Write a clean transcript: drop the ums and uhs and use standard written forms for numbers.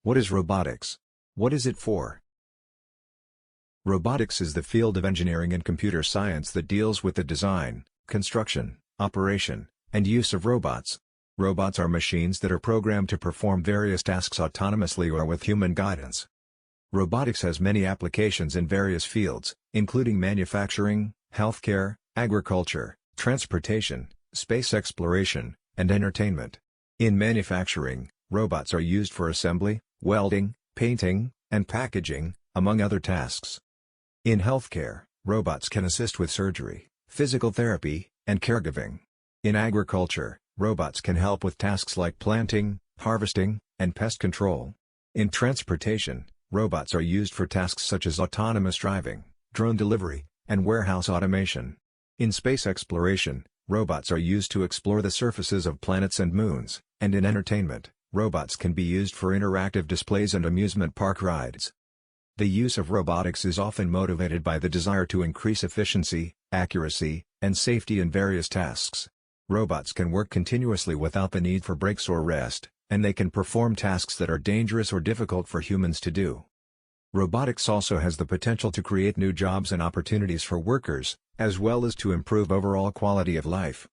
What is robotics? What is it for? Robotics is the field of engineering and computer science that deals with the design, construction, operation, and use of robots. Robots are machines that are programmed to perform various tasks autonomously or with human guidance. Robotics has many applications in various fields, including manufacturing, healthcare, agriculture, transportation, space exploration, and entertainment. In manufacturing, robots are used for assembly, welding, painting, and packaging, among other tasks. In healthcare, robots can assist with surgery, physical therapy, and caregiving. In agriculture, robots can help with tasks like planting, harvesting, and pest control. In transportation, robots are used for tasks such as autonomous driving, drone delivery, and warehouse automation. In space exploration, robots are used to explore the surfaces of planets and moons, and in entertainment, robots can be used for interactive displays and amusement park rides. The use of robotics is often motivated by the desire to increase efficiency, accuracy, and safety in various tasks. Robots can work continuously without the need for breaks or rest, and they can perform tasks that are dangerous or difficult for humans to do. Robotics also has the potential to create new jobs and opportunities for workers, as well as to improve overall quality of life.